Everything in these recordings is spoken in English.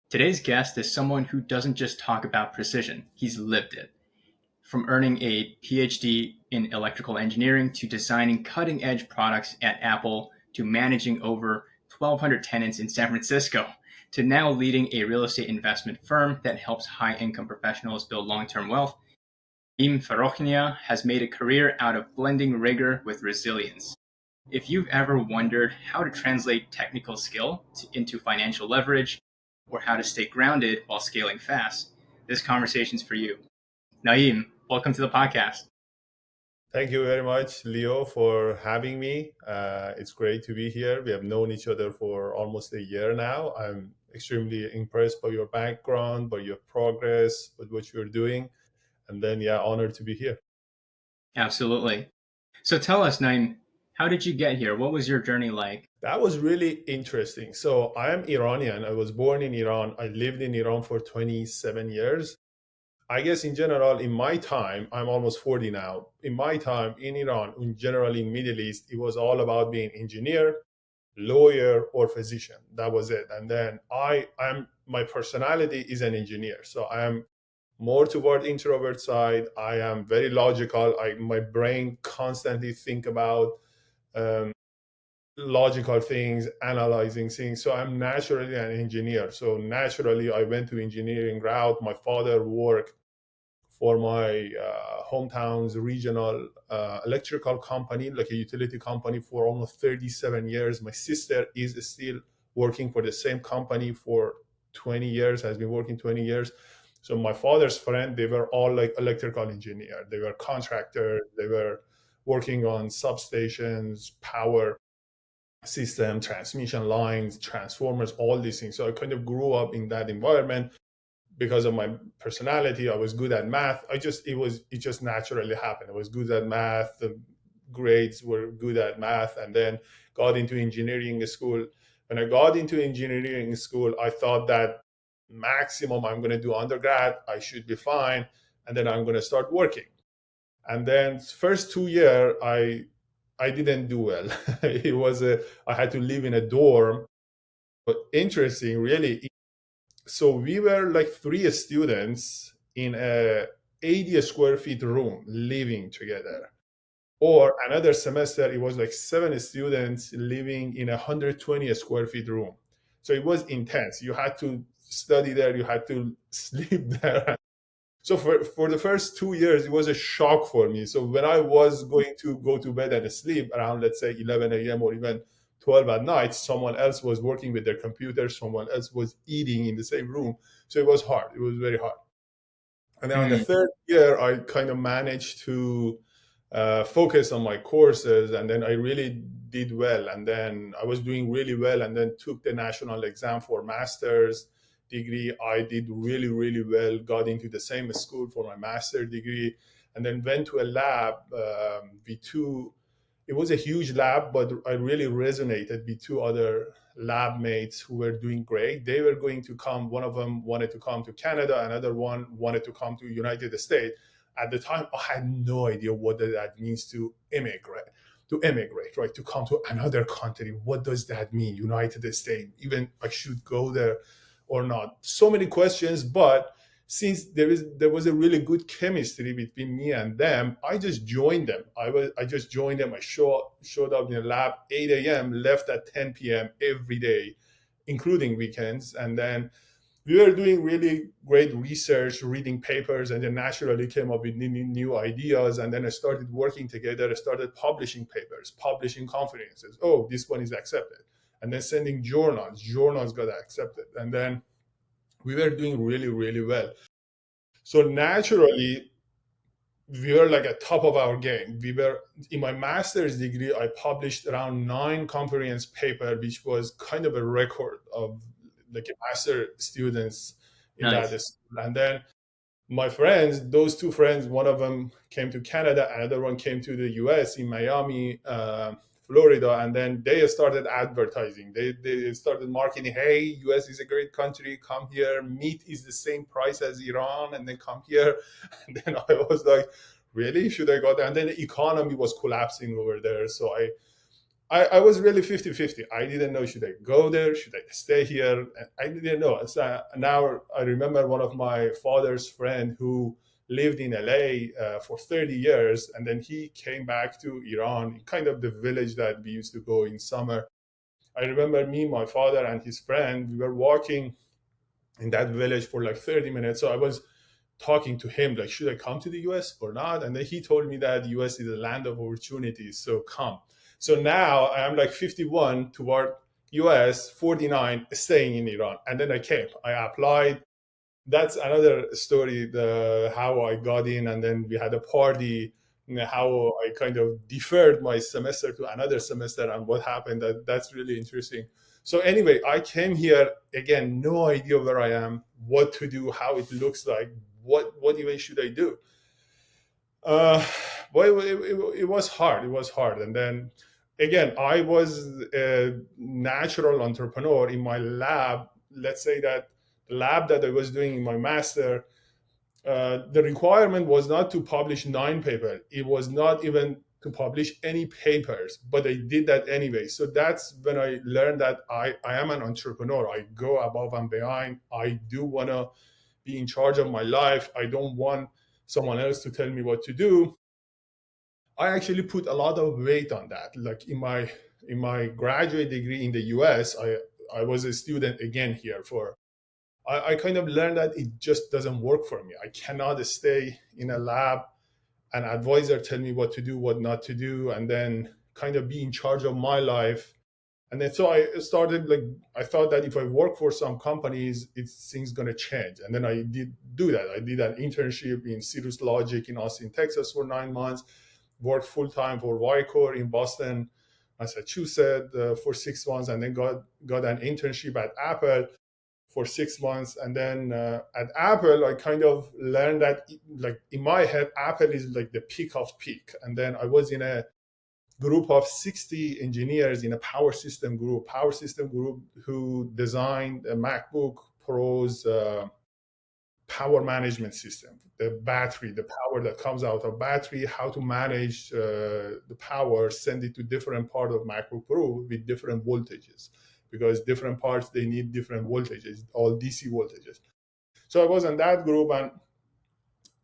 Today's guest is someone who doesn't just talk about precision, he's lived it. From earning a PhD in electrical engineering to designing cutting edge products at Apple to managing over 1,200 tenants in San Francisco to now leading a real estate investment firm that helps high income professionals build long term wealth, Naeem Farokhnia has made a career out of blending rigor with resilience. If you've ever wondered how to translate technical skill into financial leverage or how to stay grounded while scaling fast, this conversation's for you. Naeem, welcome to the podcast. Thank you very much, Leo, for having me. It's great to be here. We have known each other for almost a year now. I'm extremely impressed by your background, by your progress, with what you're doing. And then, yeah, honored to be here. Absolutely. So tell us, Naeem, how did you get here? What was your journey like? That was really interesting. So I am Iranian. I was born in Iran. I lived in Iran for 27 years. I guess in general, in my time, I'm almost 40 now. In my time in Iran, in general in Middle East, it was all about being engineer, lawyer, or physician. That was it. And then I'm my personality is an engineer, so I am more toward introvert side. I am very logical. My brain constantly think about um, logical things, analyzing things. So I'm naturally an engineer. So naturally, I went to engineering route. My father worked for my hometown's regional electrical company, like a utility company, for almost 37 years. My sister is still working for the same company for 20 years, has been working 20 years. So my father's friend, they were all like electrical engineer. They were contractors. They were working on substations, power system, transmission lines, transformers, all these things. So I kind of grew up in that environment. Because of my personality, I was good at math. It just naturally happened. I was good at math. The grades were good at math, and then got into engineering school. When I got into engineering school, I thought that maximum I'm going to do undergrad, I should be fine, and then I'm going to start working. And then first 2 year, I didn't do well. I had to live in a dorm. But interesting, really, so we were like three students in a 80 square feet room living together. Or another semester, it was like seven students living in a 120 square feet room. So it was intense. You had to study there, you had to sleep there. So for the first 2 years, it was a shock for me. So when I was going to go to bed and sleep around, let's say, 11 a.m. or even 12 at night, someone else was working with their computer, someone else was eating in the same room. So it was hard. It was very hard. And then on the Mm, third year, I kind of managed to focus on my courses, and then I really did well. And then I was doing really well, and then took the national exam for master's degree. I did really, really well, got into the same school for my master's degree, and then went to a lab, V2. It was a huge lab, but I really resonated with two other lab mates who were doing great. They were going to come. One of them wanted to come to Canada. Another one wanted to come to United States. At the time, I had no idea what that means to immigrate. To immigrate, right? To come to another country. What does that mean? United States. Even I should go there or not. So many questions, but since there was a really good chemistry between me and them, I just joined them. I just joined them. I showed up in the lab 8 a.m., left at 10 p.m. every day, including weekends, and then we were doing really great research, reading papers, and then naturally came up with new ideas. And then I started working together. I started publishing papers, publishing conferences. Oh, this one is accepted, and then sending journals. Journals got accepted, and then we were doing really, really well. So naturally, we were like at top of our game. We were in my master's degree. I published around 9 conference paper, which was kind of a record of like master students in that nice. school. And then my friends, those two friends, one of them came to Canada, another one came to the US in Miami, Florida, and then they started advertising. They started marketing, hey, US is a great country, come here, meat is the same price as Iran, and then come here. And then I was like, really? Should I go there? And then the economy was collapsing over there. So I was really 50-50. I didn't know, should I go there? Should I stay here? And I didn't know. So now I remember one of my father's friend who lived in LA for 30 years. And then he came back to Iran, kind of the village that we used to go in summer. I remember me, my father, and his friend, we were walking in that village for like 30 minutes. So I was talking to him, like, should I come to the US or not? And then he told me that the US is a land of opportunities, so come. So now I'm like 51 toward US, 49 staying in Iran. And then I came, I applied. That's another story, the how I got in, and then we had a party, how I kind of deferred my semester to another semester, and what happened. That's really interesting. So anyway, I came here again, no idea where I am, what to do, how it looks like, what even should I do. uh well, it was hard, it was hard. And then again, I was a natural entrepreneur in my lab. Let's say that the lab that I was doing in my master, the requirement was not to publish 9 papers. It was not even to publish any papers, but I did that anyway. So that's when I learned that I am an entrepreneur. I go above and behind. I do want to be in charge of my life. I don't want someone else to tell me what to do. I actually put a lot of weight on that. Like in my graduate degree in the US, I was a student again here for, I kind of learned that it just doesn't work for me. I cannot stay in a lab, an advisor tell me what to do, what not to do, and then kind of be in charge of my life. And then so I started, like, I thought that if I work for some companies, it's things gonna change. And then I did do that. I did an internship in Cirrus Logic in Austin, Texas for 9 months, worked full time for Vicor in Boston, Massachusetts for 6 months, and then got an internship at Apple for 6 months. And then at Apple, I kind of learned that, like, in my head, Apple is like the peak of peak. And then I was in a group of 60 engineers in a power system group, who designed a MacBook Pro's power management system, the battery, the power that comes out of battery, how to manage the power, send it to different part of MacBook Pro with different voltages, because different parts, they need different voltages, all DC voltages. So I was in that group, and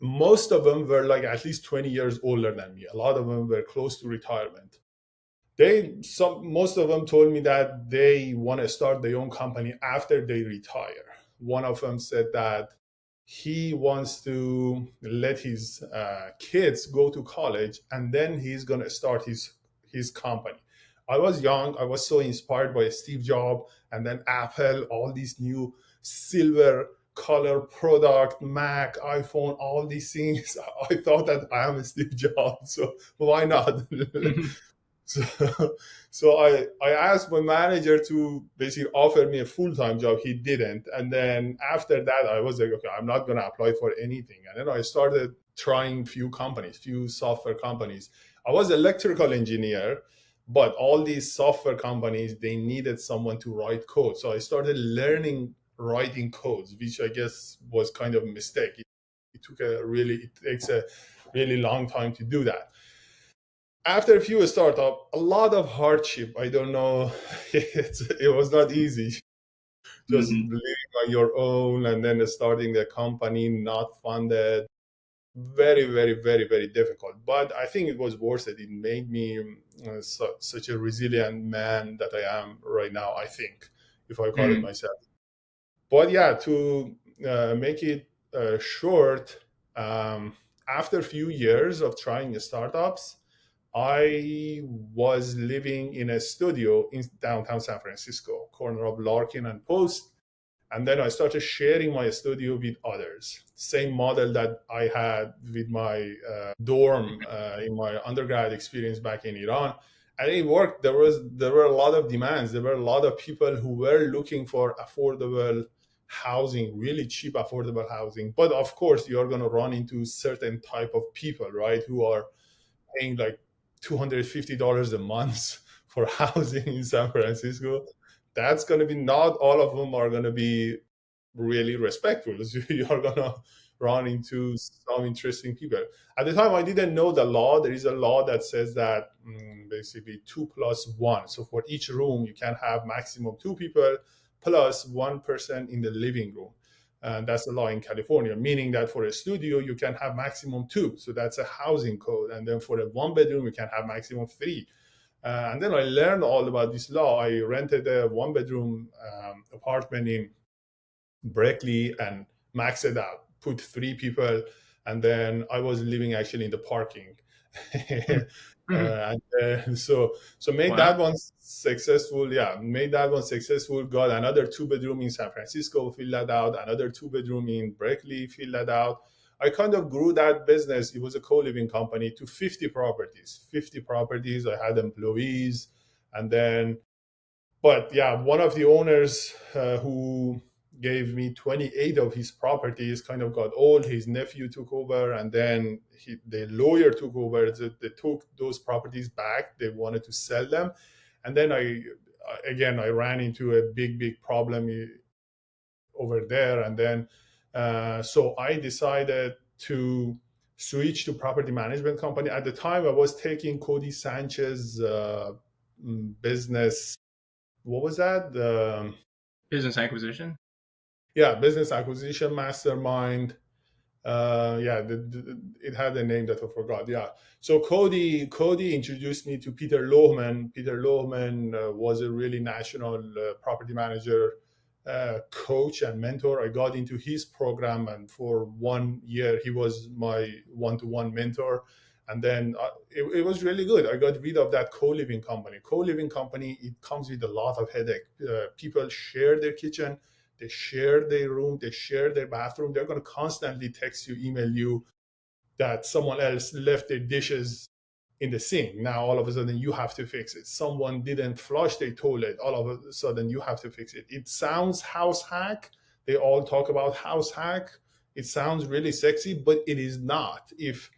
most of them were like at least 20 years older than me. A lot of them were close to retirement. Most of them told me that they want to start their own company after they retire. One of them said that he wants to let his kids go to college, and then he's going to start his company. I was young, I was so inspired by Steve Jobs, and then Apple, all these new silver color product, Mac, iPhone, all these things. I thought that I am Steve Jobs, so why not? So, so I asked my manager to basically offer me a full time job. He didn't. And then after that, I was like, okay, I'm not going to apply for anything. And then I started trying few companies, few software companies. I was electrical engineer, but all these software companies, they needed someone to write code. So I started learning writing codes, which I guess was kind of a mistake. It takes a really long time to do that. After a few startup, a lot of hardship. I don't know. It was not easy. Just Mhm. living on your own and then starting a company not funded. Very, very, very, very difficult. But I think it was worth it. It made me such a resilient man that I am right now, I think, if I call it Mm. myself. But yeah, to make it short, after a few years of trying startups, I was living in a studio in downtown San Francisco, corner of Larkin and Post. And then I started sharing my studio with others. Same model that I had with my dorm in my undergrad experience back in Iran. And it worked. There were a lot of demands. There were a lot of people who were looking for affordable housing, really cheap affordable housing. But of course, you're going to run into certain type of people, right, who are paying like $250 a month for housing in San Francisco. That's going to be, not all of them are going to be really respectful. So you're going to run into some interesting people. At the time, I didn't know the law. There is a law that says that basically 2+1. So for each room, you can have maximum 2 people plus one person in the living room. And that's the law in California, meaning that for a studio, you can have maximum 2. So that's a housing code. And then for a 1 bedroom, you can have maximum 3. And then I learned all about this law. I rented a 1 bedroom apartment in Berkeley and maxed it out, put 3 people, and then I was living actually in the parking. So made Wow. that one successful. Yeah, made that one successful. Got another 2 bedroom in San Francisco, filled that out. Another 2 bedroom in Berkeley, filled that out. I kind of grew that business. It was a co-living company to 50 properties. 50 properties. I had employees, and then but yeah, one of the owners who gave me 28 of his properties kind of got old. His nephew took over, and then the lawyer took over. They took those properties back. They wanted to sell them, and then I ran into a big problem over there, and then so I decided to switch to property management company. At the time, I was taking Cody Sanchez's business. What was that? Business acquisition. Yeah, business acquisition mastermind. It had a name that I forgot. Yeah. So Cody introduced me to Peter Lohman. Peter Lohman was a really national property manager coach and mentor. I got into his program, and for 1 year, he was my one-to-one mentor. And then it was really good. I got rid of that co-living company. Co-living company, it comes with a lot of headache. People share their kitchen, they share their room, they share their bathroom. They're going to constantly text you, email you that someone else left their dishes in the sink. Now, all of a sudden, you have to fix it. Someone didn't flush their toilet. All of a sudden, you have to fix it. It sounds house hack. They all talk about house hack. It sounds really sexy, but it is not. If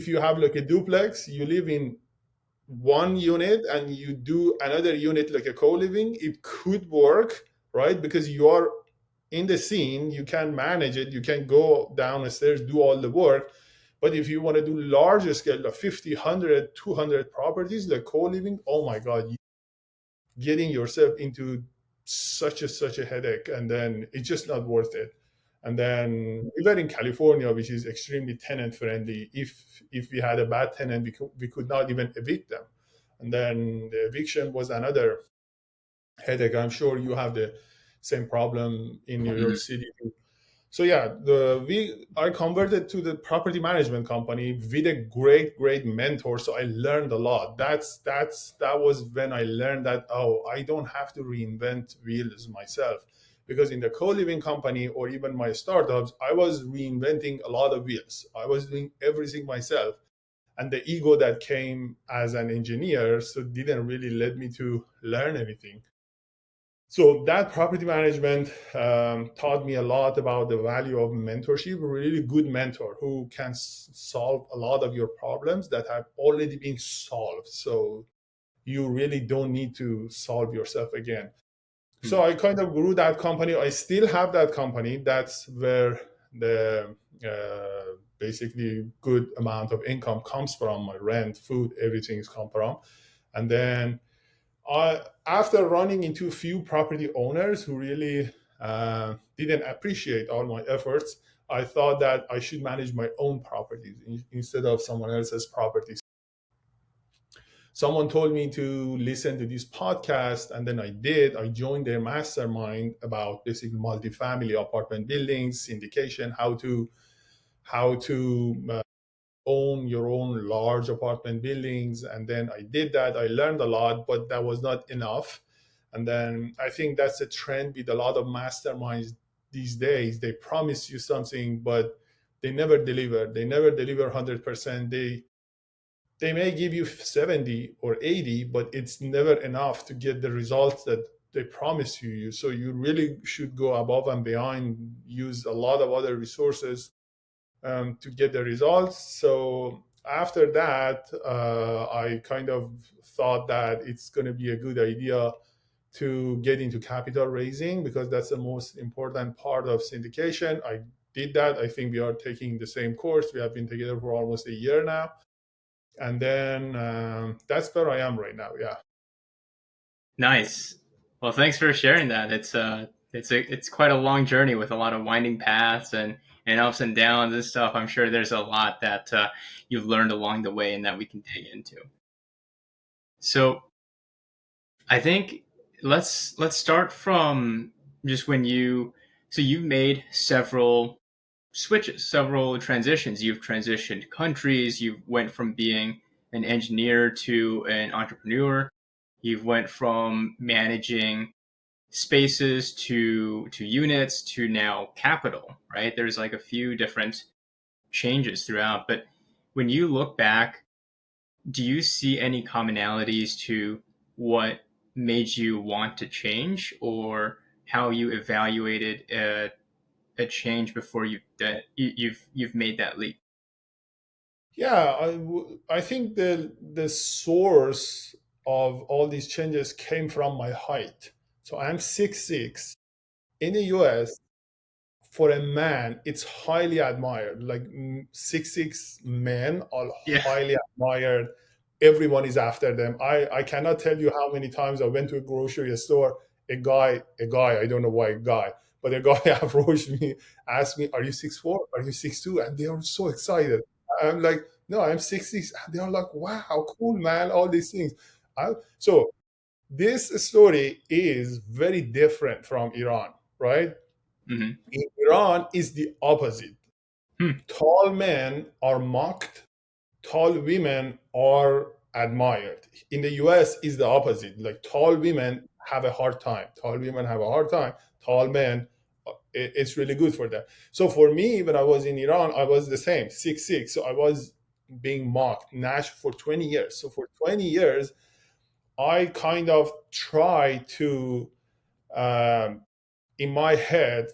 you have like a duplex, you live in one unit and you do another unit like a co-living, it could work, right? Because you are in the scene, you can manage it, you can go down the stairs, do all the work. But if you want to do larger scale of 50, 100, 200 properties like co-living, oh my God, getting yourself into such a headache, and then it's just not worth it. And then we were in California, which is extremely tenant friendly. If we had a bad tenant, we could not even evict them. And then the eviction was another headache. I'm sure you have the same problem in New York Mhm. City. So yeah, I converted to the property management company with a great mentor. So I learned a lot. That was when I learned that, oh, I don't have to reinvent wheels myself, because in the co-living company or even my startups, I was reinventing a lot of wheels. I was doing everything myself, and the ego that came as an engineer so didn't really let me to learn anything. So that property management taught me a lot about the value of mentorship. A really good mentor who can solve a lot of your problems that have already been solved. So you really don't need to solve yourself again. So I kind of grew that company. I still have that company. That's where the basically good amount of income comes from. My rent, food, everything's come from. And then after running into a few property owners who really didn't appreciate all my efforts, I thought that I should manage my own properties instead of someone else's properties. Someone told me to listen to this podcast, and then I did. I joined their mastermind about basically multifamily apartment buildings, syndication, how to own your own large apartment buildings. And then I did that. I learned a lot, but that was not enough. And then I think that's a trend with a lot of masterminds these days. They promise you something, but they never deliver. They never deliver 100%. They may give you 70 or 80, but it's never enough to get the results that they promise you. So you really should go above and beyond, use a lot of other resources to get the results. So after that, I kind of thought that it's going to be a good idea to get into capital raising, because that's the most important part of syndication. I did that. I think we are taking the same course. We have been together for almost a year now. And then that's where I am right now. Yeah. Nice. Well, thanks for sharing that. It's quite a long journey with a lot of winding paths and ups and downs and stuff. I'm sure there's a lot that you've learned along the way and that we can dig into. So I think let's start from just when you've made several switches, several transitions. You've transitioned countries. You went from being an engineer to an entrepreneur. You've went from managing spaces to units to now capital, right? There's like a few different changes throughout. But when you look back, do you see any commonalities to what made you want to change or how you evaluated a change before you've made that leap? Yeah, I think the source of all these changes came from my height. So I'm 6'6". In the US, for a man, it's highly admired. Like 6'6" men are Yeah. highly admired. Everyone is after them. I cannot tell you how many times I went to a grocery store. A guy, I don't know why a guy, but a guy approached me, asked me, "Are you 6'4"? Are you 6'2"?" And they are so excited. I'm like, "No, I'm 6'6". They are like, "Wow, cool, man!" All these things. So this story is very different from Iran, right? Mm-hmm. In Iran is the opposite. Hmm. Tall men are mocked, tall women are admired. In the US is the opposite. Like tall women have a hard time. Tall women have a hard time. Tall men, it's really good for them. So for me, when I was in Iran, I was the same, 6'6". So I was being mocked, Nash for 20 years. So for 20 years, I kind of try to, um, in my head,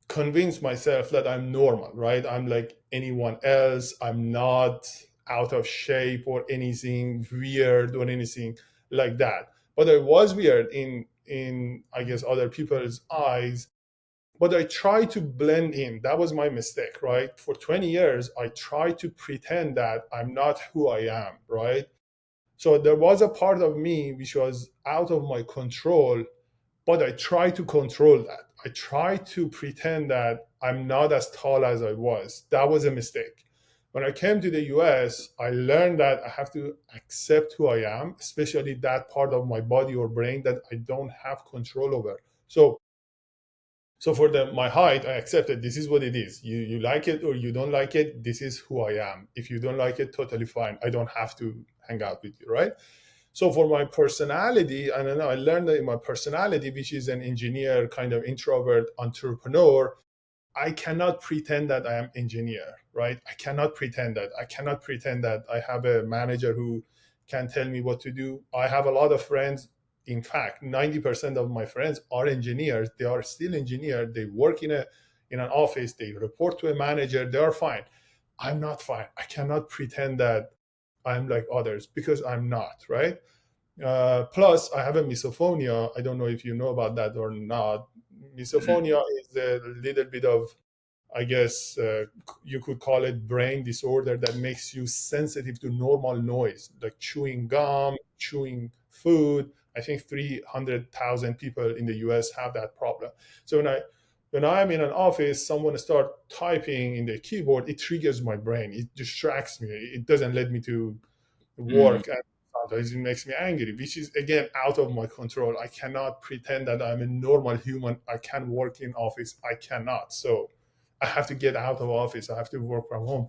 convince myself that I'm normal, right? I'm like anyone else. I'm not out of shape or anything weird or anything like that. But I was weird in I guess other people's eyes. But I tried to blend in. That was my mistake, right? For 20 years, I tried to pretend that I'm not who I am, right? So there was a part of me which was out of my control, but I try to control that. I try to pretend that I'm not as tall as I was. That was a mistake. When I came to the US, I learned that I have to accept who I am, especially that part of my body or brain that I don't have control over. So for my height, I accepted this is what it is. You like it or you don't like it. This is who I am. If you don't like it, totally fine. I don't have to hang out with you, right? So for my personality, I don't know, I learned that in my personality, which is an engineer, kind of introvert entrepreneur, I cannot pretend that I am engineer, right? I cannot pretend that. I cannot pretend that I have a manager who can tell me what to do. I have a lot of friends. In fact, 90% of my friends are engineers. They are still engineers. They work in an office. They report to a manager. They are fine. I'm not fine. I cannot pretend that I'm like others because I'm not, right? Plus, I have a misophonia. I don't know if you know about that or not. Mm-hmm. Misophonia is a little bit of, I guess, you could call it brain disorder that makes you sensitive to normal noise, like chewing gum, chewing food. I think 300,000 people in the US have that problem. So when I'm in an office, someone start typing in the keyboard, it triggers my brain. It distracts me. It doesn't let me to Mm. work, and sometimes it makes me angry, which is again out of my control. I cannot pretend that I'm a normal human. I can work in office. I cannot. So I have to get out of office. I have to work from home.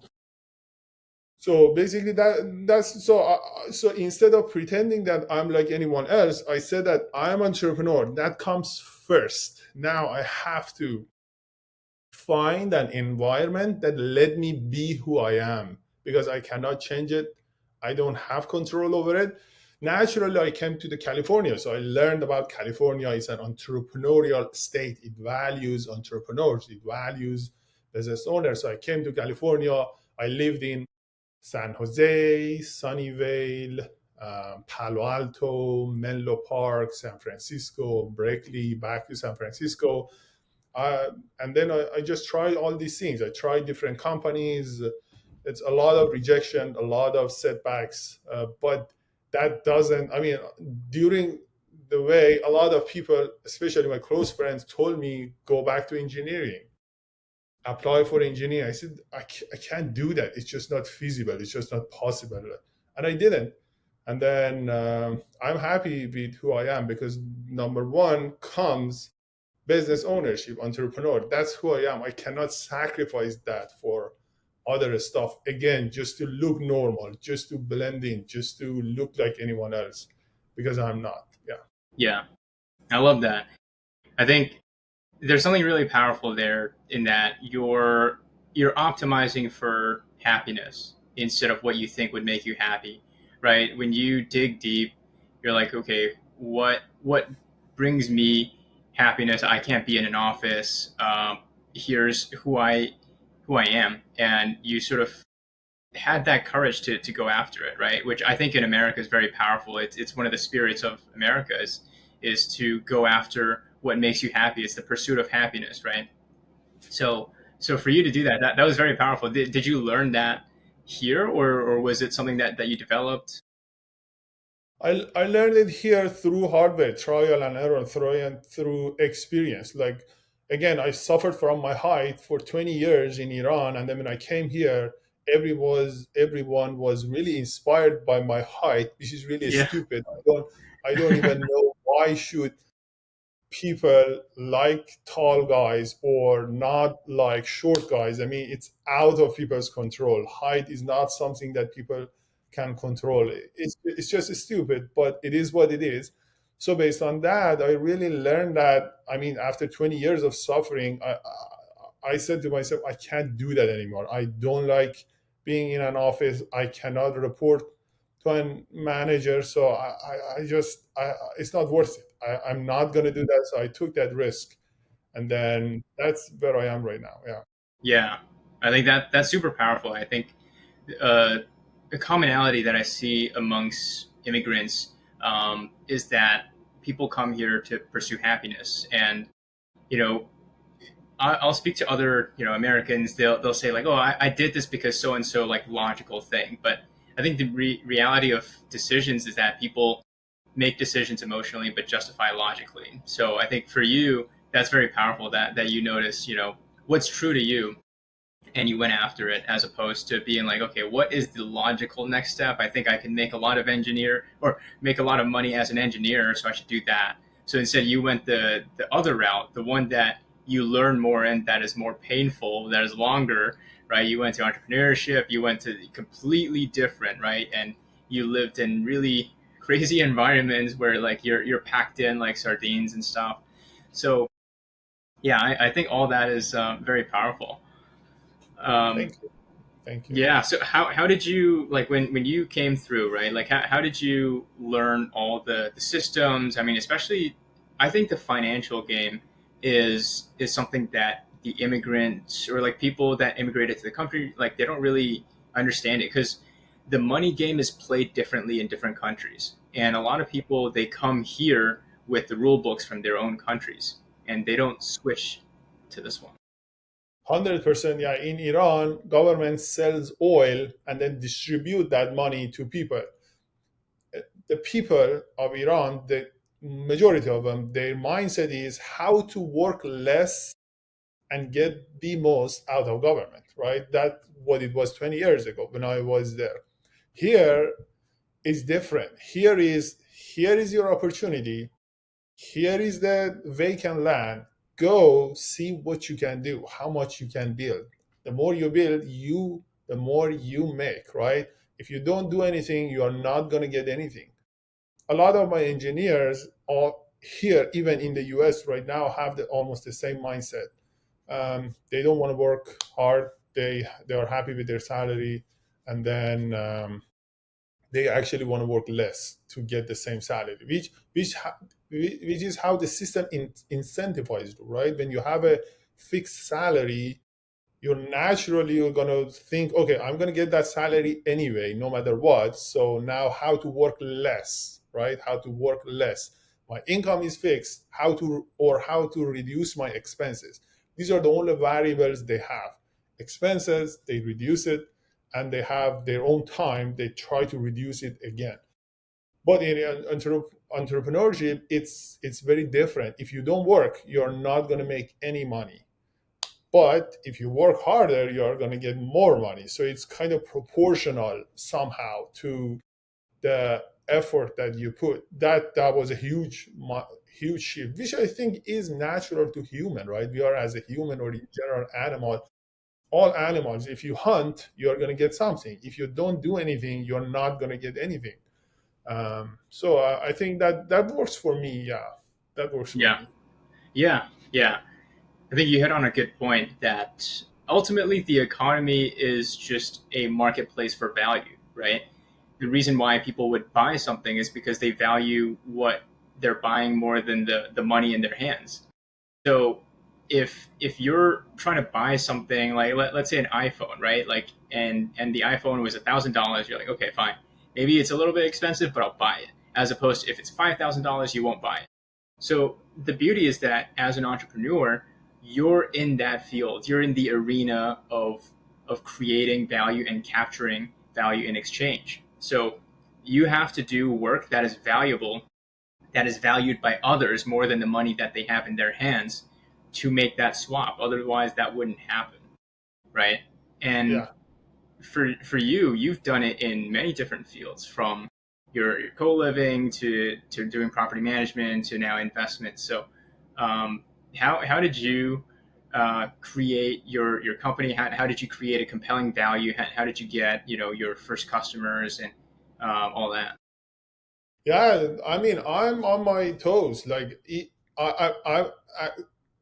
So basically so instead of pretending that I'm like anyone else, I said that I'm entrepreneur. That comes first. Now I have to find an environment that let me be who I am because I cannot change it. I don't have control over it. Naturally, I came to the California, so I learned about California. It's an entrepreneurial state. It values entrepreneurs. It values business owners. So I came to California. I lived in San Jose, Sunnyvale, Palo Alto, Menlo Park, San Francisco, Berkeley, back to San Francisco. uh, and then I just tried all these things. I tried different companies. It's a lot of rejection, a lot of setbacks, but that doesn't. I mean, during the way, a lot of people, especially my close friends, told me go back to engineering, apply for engineering. I said I can't do that. It's just not feasible. It's just not possible, and I didn't. And then I'm happy with who I am because number one comes business ownership, entrepreneur. That's who I am. I cannot sacrifice that for other stuff. Again, just to look normal, just to blend in, just to look like anyone else, because I'm not. Yeah. Yeah, I love that. I think there's something really powerful there in that you're optimizing for happiness instead of what you think would make you happy, right? When you dig deep, you're like, okay, what brings me happiness? I can't be in an office. Here's who I am, and you sort of had that courage to go after it, right? Which I think in America is very powerful. It's one of the spirits of America is to go after what makes you happy. It's the pursuit of happiness, right? So for you to do that, that was very powerful. Did you learn that here, or was it something that you developed? I learned it here through hardware, trial and error, through experience. Like, again, I suffered from my height for 20 years in Iran. And then when I came here, everyone was really inspired by my height, which is really Yeah, stupid. I don't even know why should people like tall guys or not like short guys. I mean, it's out of people's control. Height is not something that people can control. It's just stupid, but it is what it is. So based on that, I really learned that. I mean, after 20 years of suffering, I said to myself, I can't do that anymore. I don't like being in an office. I cannot report to a manager. So it's not worth it. I'm not going to do that. So I took that risk. And then that's where I am right now. Yeah. yeah. I think that's super powerful. I think uh, the commonality that I see amongst immigrants is that people come here to pursue happiness, and you know I'll speak to other Americans. They'll say like, oh, I did this because so and so, like logical thing. But I think the reality of decisions is that people make decisions emotionally but justify logically. So I think for you, that's very powerful that you notice what's true to you and you went after it, as opposed to being like, okay, what is the logical next step? I think I can make a lot of engineer or make a lot of money as an engineer, so I should do that. So instead you went the other route, the one that you learn more and that is more painful, that is longer, right? You went to entrepreneurship, you went to completely different, right? And you lived in really crazy environments where like you're packed in like sardines and stuff. So yeah, I think all that is very powerful. Um, Thank you. Thank you. yeah. So how did you like when you came through, right? Like how did you learn all the systems? I mean, especially I think the financial game is something that the immigrants or like people that immigrated to the country, like they don't really understand it because the money game is played differently in different countries. And a lot of people they come here with the rule books from their own countries and they don't switch to this one. 100%. Yeah. In Iran, government sells oil and then distribute that money to people. The people of Iran, the majority of them, their mindset is how to work less and get the most out of government, right? That's what it was 20 years ago when I was there. Here is different. Here is your opportunity. Here is the vacant land. Go see what you can do, how much you can build. The more you build, the more you make, right? If you don't do anything, you are not going to get anything. A lot of my engineers are here, even in the US right now, have almost the same mindset. They don't want to work hard. They are happy with their salary, and then they actually want to work less to get the same salary, which is how the system incentivizes you, right? When you have a fixed salary, you're going to think, okay, I'm going to get that salary anyway, no matter what. So now how to work less, right? How to work less. My income is fixed. How to reduce my expenses. These are the only variables they have. Expenses, they reduce it, and they have their own time. They try to reduce it again. But in entrepreneurship, it's very different. If you don't work, you're not going to make any money. But if you work harder, you're going to get more money. So it's kind of proportional somehow to the effort that you put. That was a huge shift, which I think is natural to human, right? We are, as a human or in general animal, all animals, if you hunt, you're going to get something. If you don't do anything, you're not going to get anything. So I think that works for me. Yeah, that works for Yeah. me. Yeah. Yeah. I think you hit on a good point that ultimately the economy is just a marketplace for value, right? The reason why people would buy something is because they value what they're buying more than the money in their hands. So if you're trying to buy something like let's say an iPhone, right? Like and the iPhone was $1,000, you're like, okay, fine. Maybe it's a little bit expensive, but I'll buy it. As opposed to if it's $5,000, you won't buy it. So the beauty is that as an entrepreneur, you're in that field. You're in the arena of creating value and capturing value in exchange. So you have to do work that is valuable, that is valued by others more than the money that they have in their hands to make that swap. Otherwise, that wouldn't happen, right? And Yeah. for you, you've done it in many different fields, from your co-living to doing property management to now investments. So, how did you create your company? How did you create a compelling value? How did you get your first customers and all that? Yeah, I mean, I'm on my toes. I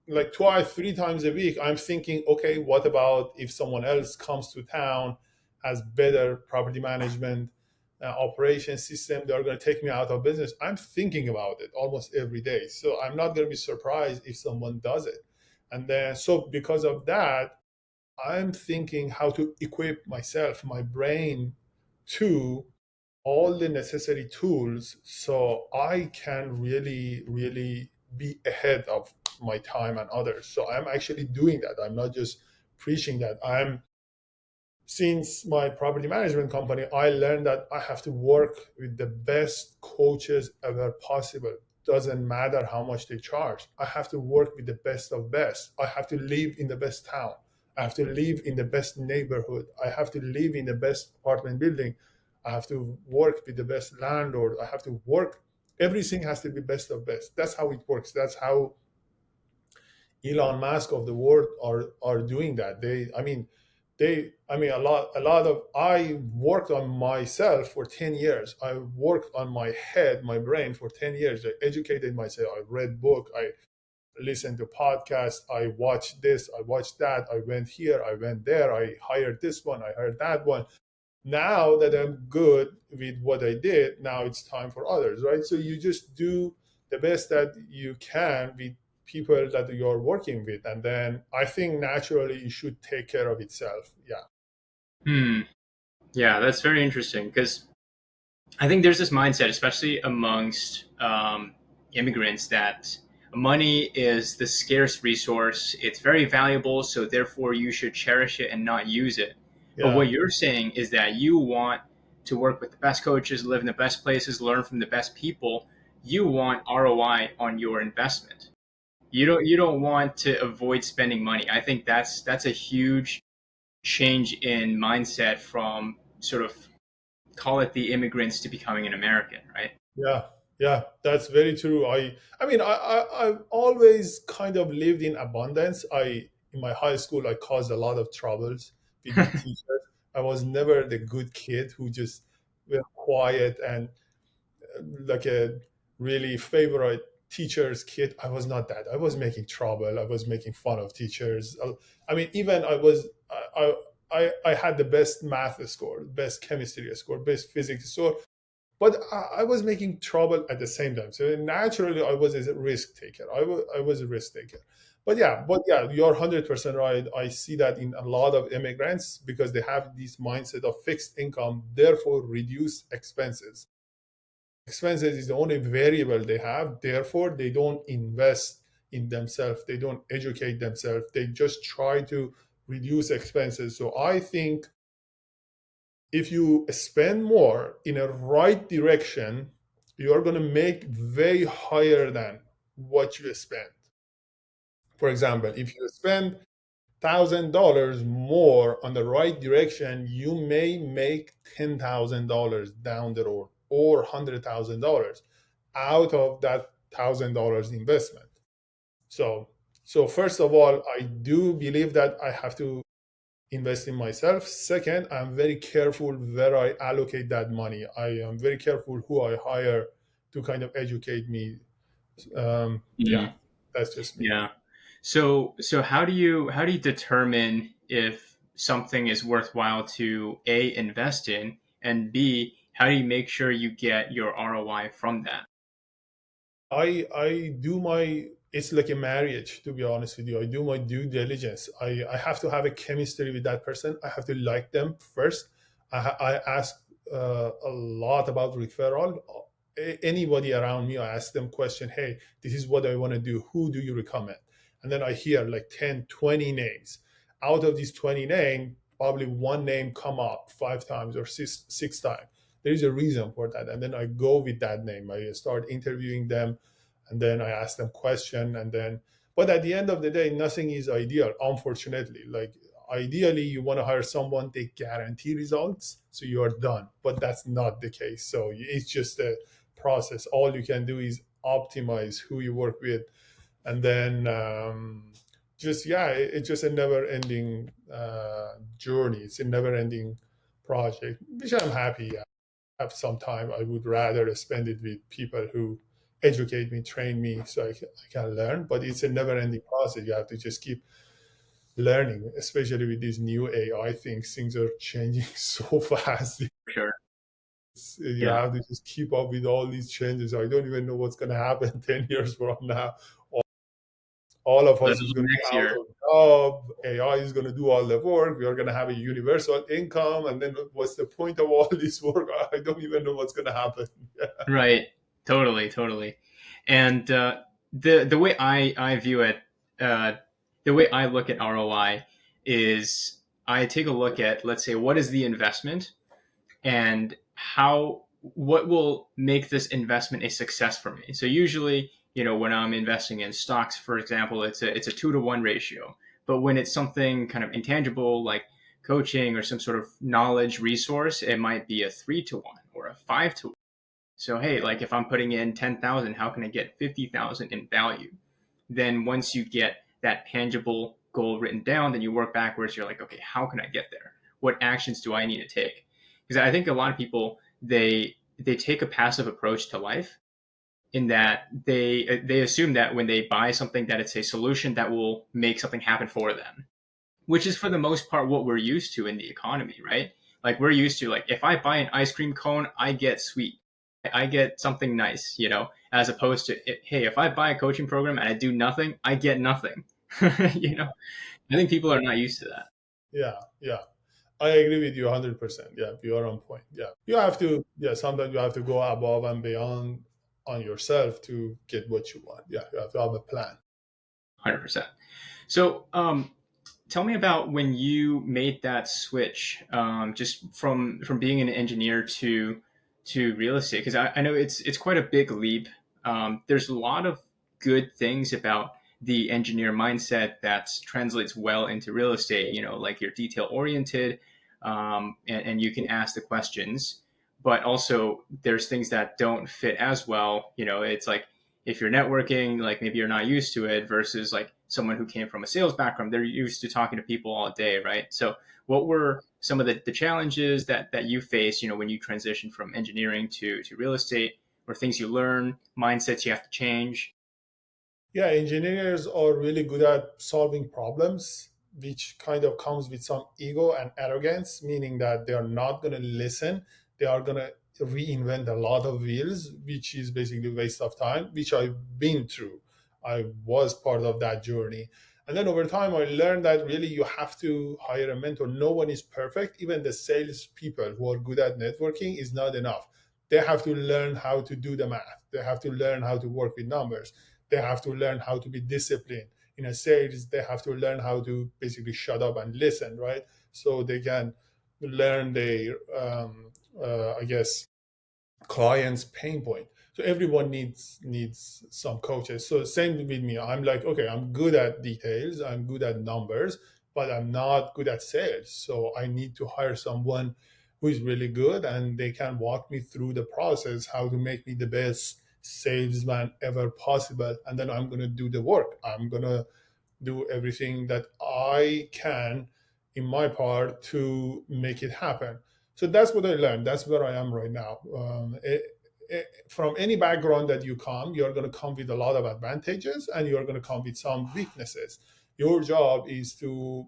like twice, three times a week. I'm thinking, okay, what about if someone else comes to town, has better property management operation system? They're going to take me out of business. I'm thinking about it almost every day. So I'm not going to be surprised if someone does it. And then, so because of that, I'm thinking how to equip myself, my brain, to all the necessary tools so I can really, really be ahead of my time and others. So I'm actually doing that. I'm not just preaching that. Since my property management company, I learned that I have to work with the best coaches ever possible. Doesn't matter how much they charge. I have to work with the best of best. I have to live in the best town. I have to live in the best neighborhood. I have to live in the best apartment building. I have to work with the best landlord. I have to work. Everything has to be best of best. That's how it works. That's how Elon Musk of the world are doing that. A lot of I worked on myself for 10 years. I worked on my head, my brain for 10 years. I educated myself. I read book. I listened to podcasts. I watched this. I watched that. I went here. I went there. I hired this one. I hired that one. Now that I'm good with what I did, now it's time for others, right? So you just do the best that you can with people that you're working with. And then I think naturally it should take care of itself. Yeah. Hmm. Yeah, that's very interesting because I think there's this mindset, especially amongst immigrants, that money is the scarce resource. It's very valuable, so therefore you should cherish it and not use it. But Yeah. what you're saying is that you want to work with the best coaches, live in the best places, learn from the best people. You want ROI on your investment. You don't want to avoid spending money. I think that's a huge change in mindset from sort of call it the immigrants to becoming an American, right? Yeah, yeah, that's very true. I've always kind of lived in abundance. In my high school, I caused a lot of troubles with my teachers. I was never the good kid who just were quiet and like a really favorite teacher's kid. I was not that. I was making trouble. I was making fun of teachers. I mean, even I had the best math score, best chemistry score, best physics score, but I was making trouble at the same time. So naturally, I was a risk taker. I was a risk taker. But yeah, you're 100% right. I see that in a lot of immigrants because they have this mindset of fixed income, therefore reduce expenses. Expenses is the only variable they have. Therefore, they don't invest in themselves. They don't educate themselves. They just try to reduce expenses. So I think if you spend more in a right direction, you are going to make way higher than what you spend. For example, if you spend $1,000 more on the right direction, you may make $10,000 down the road or $100,000 out of that $1,000 investment. So, so first of all, I do believe that I have to invest in myself. Second, I'm very careful where I allocate that money. I am very careful who I hire to kind of educate me. Yeah, Mm, that's just me. yeah. So how do you determine if something is worthwhile to A, invest in, and B, how do you make sure you get your ROI from that? I do my, it's like a marriage, to be honest with you. I do my due diligence. I have to have a chemistry with that person. I have to like them first. I ask a lot about referral. Anybody around me, I ask them question, hey, this is what I want to do. Who do you recommend? And then I hear like 10, 20 names. Out of these 20 names, probably one name come up 5 times or six times. There is a reason for that. And then I go with that name. I start interviewing them, and then I ask them question, and then, but at the end of the day, nothing is ideal, unfortunately. Like ideally, you want to hire someone they guarantee results, so you are done. But that's not the case. So it's just a process. All you can do is optimize who you work with, and then just yeah, it's just a never-ending journey. It's a never-ending project, which I'm happy have some time. I would rather spend it with people who educate me, train me, so I can learn. But it's a never-ending process. You have to just keep learning, especially with these new AI things. Things are changing so fast. Sure. You Yeah. have to just keep up with all these changes. I don't even know what's going to happen 10 years from now. All of Let us is alone going to be next out year. of job. AI is going to do all the work. We are going to have a universal income. And then what's the point of all this work? I don't even know what's going to happen. Right. Totally. Totally. And the way I view it, uh, the way I look at ROI is I take a look at, let's say, what is the investment and how what will make this investment a success for me. So usually, when I'm investing in stocks, for example, it's a 2-to-1 ratio. But when it's something kind of intangible like coaching or some sort of knowledge resource, it might be a 3-to-1 or a 5-to-1. So hey, like if I'm putting in 10,000, how can I get 50,000 in value? Then once you get that tangible goal written down, then you work backwards. You're like, okay, how can I get there? What actions do I need to take? Because I think a lot of people they take a passive approach to life in that they assume that when they buy something that it's a solution that will make something happen for them, which is for the most part what we're used to in the economy, right? Like we're used to like if I buy an ice cream cone, I get sweet. I get something nice, as opposed to hey, if I buy a coaching program and I do nothing, I get nothing. you know, I think people are not used to that. Yeah, yeah. I agree with you 100%. Yeah, you are on point. Yeah. You have to, yeah, sometimes you have to go above and beyond on yourself to get what you want. Yeah, you have to have a plan. 100%. So, tell me about when you made that switch, just from being an engineer to real estate, because I know it's quite a big leap. There's a lot of good things about the engineer mindset that translates well into real estate. Like you're detail oriented, and you can ask the questions. But also, there's things that don't fit as well. It's like if you're networking, like maybe you're not used to it versus like someone who came from a sales background, they're used to talking to people all day, right? So what were some of the challenges that you faced, when you transitioned from engineering to real estate, or things you learn, mindsets you have to change? Yeah, engineers are really good at solving problems, which kind of comes with some ego and arrogance, meaning that they are not going to listen. They are going to reinvent a lot of wheels, which is basically a waste of time, which I've been through. I was part of that journey. And then over time, I learned that really you have to hire a mentor. No one is perfect. Even the sales people who are good at networking is not enough. they have to learn how to do the math. They have to learn how to work with numbers. They have to learn how to be disciplined. In a sales, they have to learn how to basically shut up and listen, right? So they can learn their, I guess, client's pain point. So everyone needs some coaches. So same with me. I'm like, okay, I'm good at details, I'm good at numbers, but I'm not good at sales. So I need to hire someone who is really good and they can walk me through the process, how to make me the best salesman ever possible. And then I'm going to do the work. I'm going to do everything that I can in my part to make it happen. So that's what I learned. That's where I am right now. From any background that you come, you're going to come with a lot of advantages and you're going to come with some weaknesses. Your job is to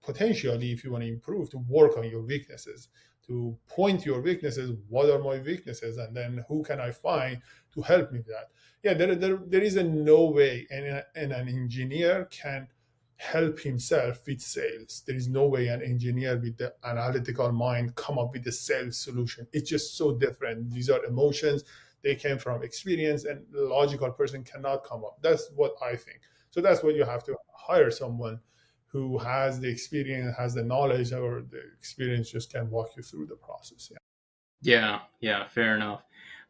potentially, if you want to improve, to work on your weaknesses, to point your weaknesses. What are my weaknesses? And then who can I find to help me with that? Yeah, there is a no way and an engineer can help himself with sales. There is no way an engineer with the analytical mind come up with a sales solution. It's just so different. These are emotions. They came from experience, and a logical person cannot come up. That's what I think. So that's what you have to hire someone who has the experience, has the knowledge, or the experience just can walk you through the process. Yeah. Yeah, yeah, fair enough.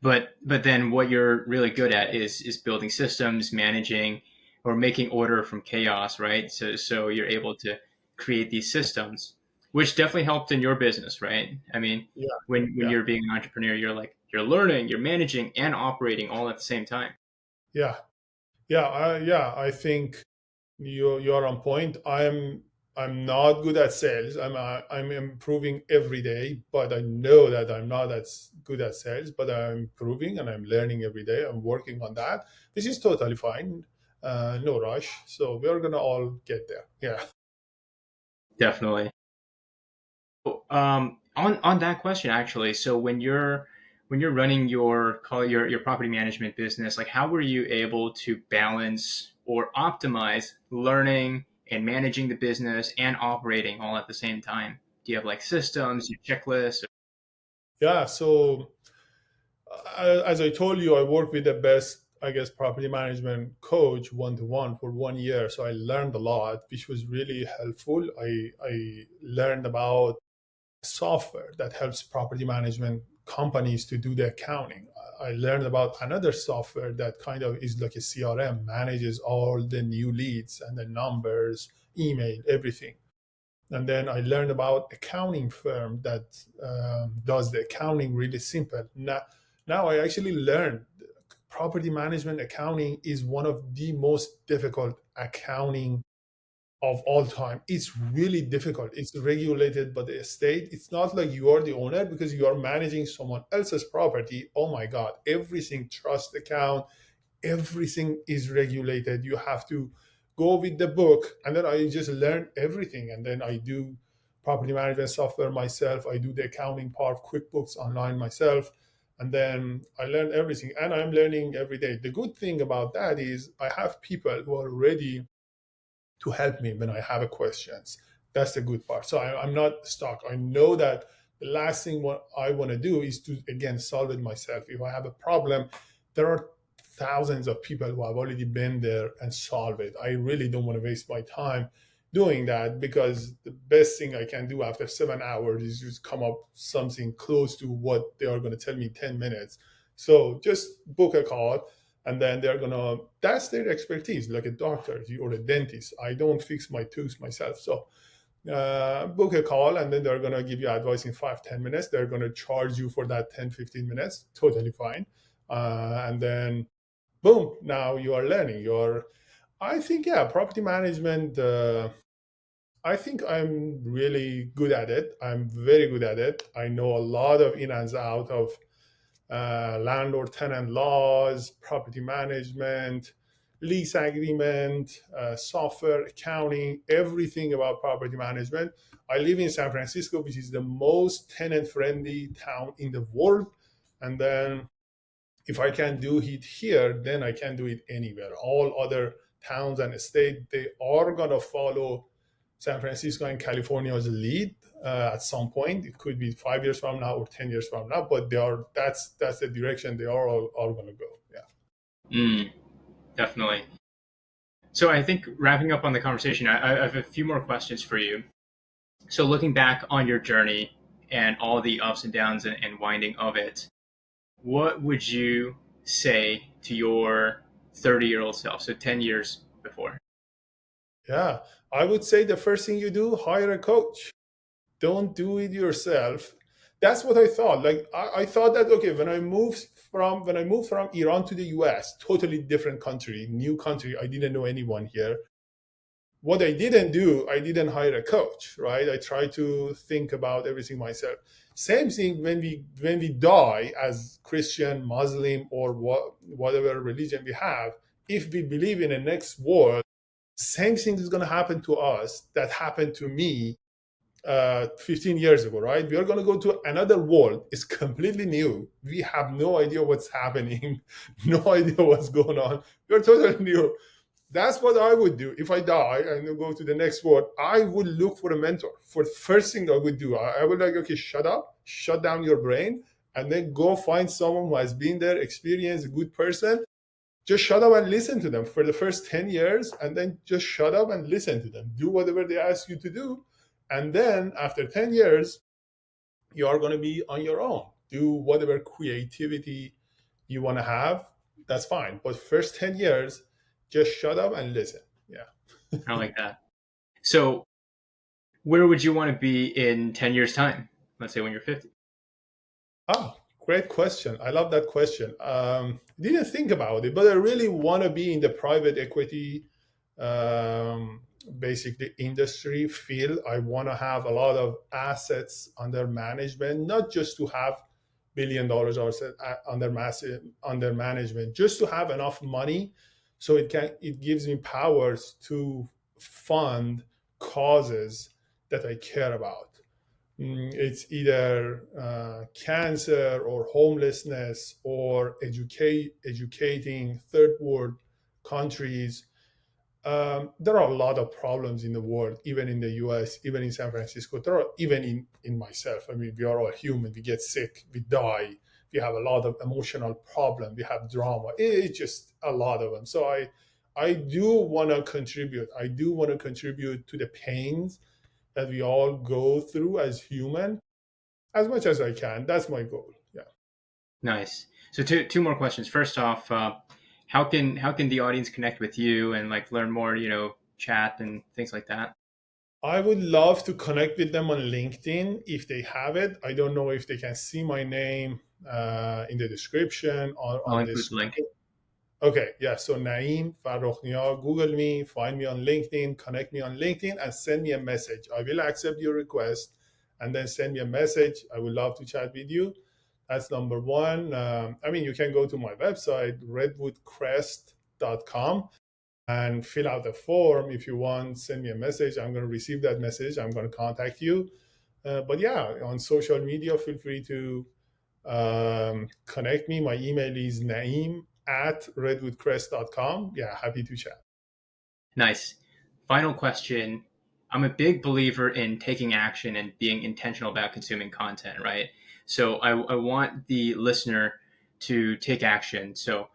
But then what you're really good at is building systems, managing or making order from chaos, right? So you're able to create these systems, which definitely helped in your business, right? I mean, Yeah. when Yeah. you're being an entrepreneur, you're learning, you're managing and operating all at the same time. Yeah. Yeah. I think you're on point. I'm not good at sales. I'm improving every day, but I know that I'm not as good at sales. But I'm improving and I'm learning every day. I'm working on that. This is totally fine. No rush. So we're gonna all get there. Yeah. Definitely. On that question, actually, so when you're running your property management business, like how were you able to balance or optimize learning and managing the business and operating all at the same time? Do you have like systems, your checklists? Yeah. So as I told you, I work with the best, I guess, property management coach one to one for 1 year. So I learned a lot, which was really helpful. I learned about software that helps property management companies to do the accounting. I learned about another software that kind of is like a CRM, manages all the new leads and the numbers, email, everything. And then I learned about accounting firm that does the accounting really simple. Now I actually learned property management accounting is one of the most difficult accounting of all time. It's really difficult. It's regulated by the state. It's not like you are the owner because you are managing someone else's property. Oh my God, everything, trust account, everything is regulated. You have to go with the book. And then I just learned everything. And then I do property management software myself. I do the accounting part, QuickBooks online myself. And then I learned everything. And I'm learning every day. The good thing about that is I have people who are ready to help me when I have a questions. That's the good part. So I'm not stuck. I know that the last thing what I want to do is to again solve it myself. If I have a problem, there are thousands of people who have already been there and solved it. I really don't want to waste my time doing that because the best thing I can do after 7 hours is just come up something close to what they are going to tell me 10 minutes. So just book a call and then they're gonna that's their expertise like a doctor or a dentist. I don't fix my tooth myself, so book a call and then they're gonna give you advice in 5-10 minutes. They're gonna charge you for that 10-15 minutes, totally fine. And then boom, now you are learning. You're I think, yeah, property management, I think I'm really good at it. I'm very good at it. I know a lot of in and out of landlord tenant laws, property management, lease agreement, software, accounting, everything about property management. I live in San Francisco, which is the most tenant friendly town in the world. And then if I can do it here, then I can do it anywhere. All other towns and states, they are going to follow San Francisco and California as a lead at some point. It could be 5 years from now or 10 years from now, but they are that's the direction they are all going to go. Yeah. Mm, definitely. So I think wrapping up on the conversation, I have a few more questions for you. So looking back on your journey and all the ups and downs and winding of it, what would you say to your 30-year-old self? So 10 years before. Yeah. I would say the first thing you do, hire a coach. Don't do it yourself. That's what I thought. Like I thought that okay, when I moved from Iran to the US, totally different country, new country. I didn't know anyone here. What I didn't do, I didn't hire a coach, right? I tried to think about everything myself. Same thing when we die as Christian, Muslim, or whatever religion we have. If we believe in a next world, same thing is going to happen to us that happened to me 15 years ago, right? We are going to go to another world. It's completely new. We have no idea what's happening, no idea what's going on. We're totally new. That's what I would do if I die and go to the next world. I would look for a mentor. For the first thing I would do, I would like, okay, shut up, shut down your brain, and then go find someone who has been there, experienced, a good person. Just shut up and listen to them for the first 10 years, and then just shut up and listen to them. Do whatever they ask you to do. And then after 10 years, you are going to be on your own. Do whatever creativity you want to have. That's fine. But first 10 years, just shut up and listen. Yeah. I like that. So where would you want to be in 10 years time? Let's say when you're 50. Oh, great question. I love that question. Didn't think about it, but I really want to be in the private equity, um, basically industry field. I want to have a lot of assets under management, not just to have $1 billion or under management, just to have enough money so it gives me powers to fund causes that I care about. It's either cancer or homelessness or educating third world countries. There are a lot of problems in the world, even in the US, even in San Francisco. There are even in myself. I mean, we are all human. We get sick, we die, we have a lot of emotional problem, we have drama. It's just a lot of them. So I do want to contribute. I do want to contribute to the pains that we all go through as human as much as I can. That's my goal. Yeah. Nice. So two more questions. First off, how can the audience connect with you and like learn more, chat and things like that? I would love to connect with them on LinkedIn if they have it. I don't know if they can see my name in the description or I'll on include this. the link. Okay, yeah. So Naeem Farokhnia, Google me, find me on LinkedIn, connect me on LinkedIn, and send me a message. I will accept your request, and then send me a message. I would love to chat with you. That's number one. I mean, you can go to my website, redwoodcrest.com, and fill out the form if you want. Send me a message. I'm going to receive that message. I'm going to contact you. But yeah, on social media, feel free to connect me. My email is naeem@redwoodcrest.com. Yeah, happy to chat. Nice. Final question. I'm a big believer in taking action and being intentional about consuming content, right? So I want the listener to take action. So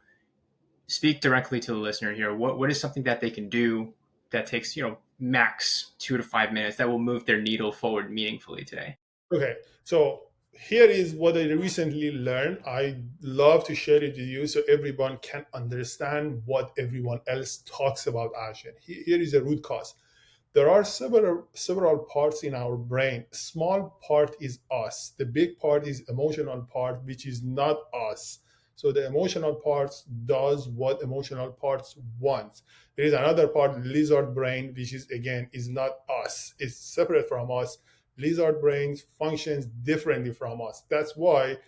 speak directly to the listener here. What is something that they can do that takes, max 2 to 5 minutes that will move their needle forward meaningfully today? Okay, so here is what I recently learned. I love to share it with you so everyone can understand what everyone else talks about action. Here is a root cause. There are several parts in our brain. Small part is us. The big part is emotional part, which is not us. So the emotional parts does what emotional parts want. There is another part, lizard brain, which is again is not us. It's separate from us. Lizard brain functions differently from us. That's why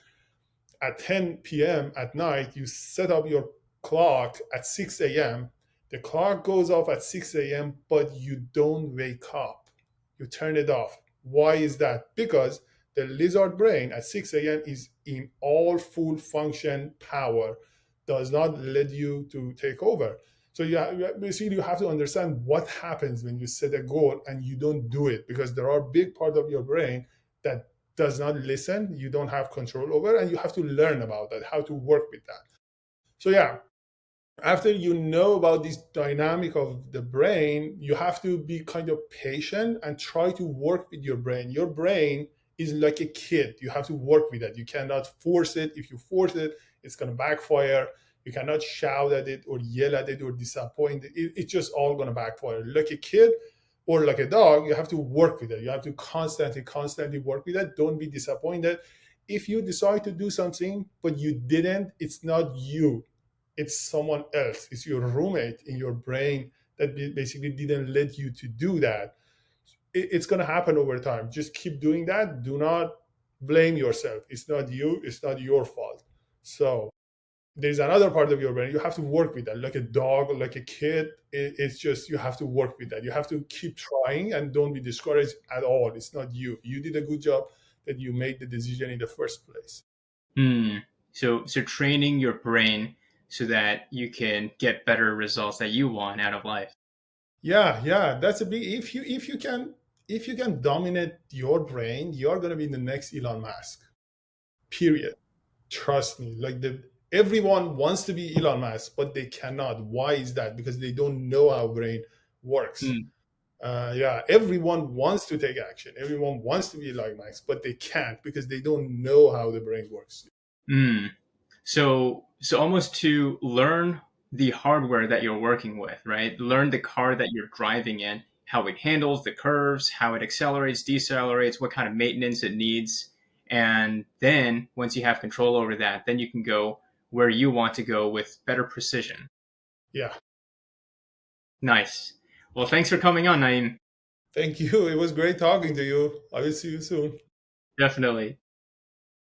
at 10 p.m. at night, you set up your clock at 6 a.m. The clock goes off at 6 a.m., but you don't wake up. You turn it off. Why is that? Because the lizard brain at 6 a.m. is in all full function power, does not let you to take over. So basically you have to understand what happens when you set a goal and you don't do it, because there are big part of your brain that does not listen, you don't have control over, and you have to learn about that, how to work with that. So yeah, after you know about this dynamic of the brain, you have to be kind of patient and try to work with your brain. Your brain is like a kid. You have to work with it. You cannot force it. If you force it, it's going to backfire. You cannot shout at it or yell at it or disappoint it. It's just all going to backfire. Like a kid or like a dog, you have to work with it. You have to constantly work with it. Don't be disappointed. If you decide to do something, but you didn't, it's not you, it's someone else. It's your roommate in your brain that basically didn't let you to do that. It's going to happen over time. Just keep doing that. Do not blame yourself. It's not you. It's not your fault. So there's another part of your brain. You have to work with that. Like a dog, like a kid. It's just you have to work with that. You have to keep trying and don't be discouraged at all. It's not you. You did a good job that you made the decision in the first place. Hmm. So training your brain so that you can get better results that you want out of life. Yeah, that's a big. If you can dominate your brain, you're gonna be the next Elon Musk. Period. Trust me. Like everyone wants to be Elon Musk, but they cannot. Why is that? Because they don't know how brain works. Hmm. Yeah, everyone wants to take action. Everyone wants to be like Max, but they can't because they don't know how the brain works. Hmm. So almost to learn the hardware that you're working with, right? Learn the car that you're driving in, how it handles the curves, how it accelerates, decelerates, what kind of maintenance it needs. And then once you have control over that, then you can go where you want to go with better precision. Yeah. Nice. Well, thanks for coming on, Naeem. Thank you. It was great talking to you. I will see you soon. Definitely.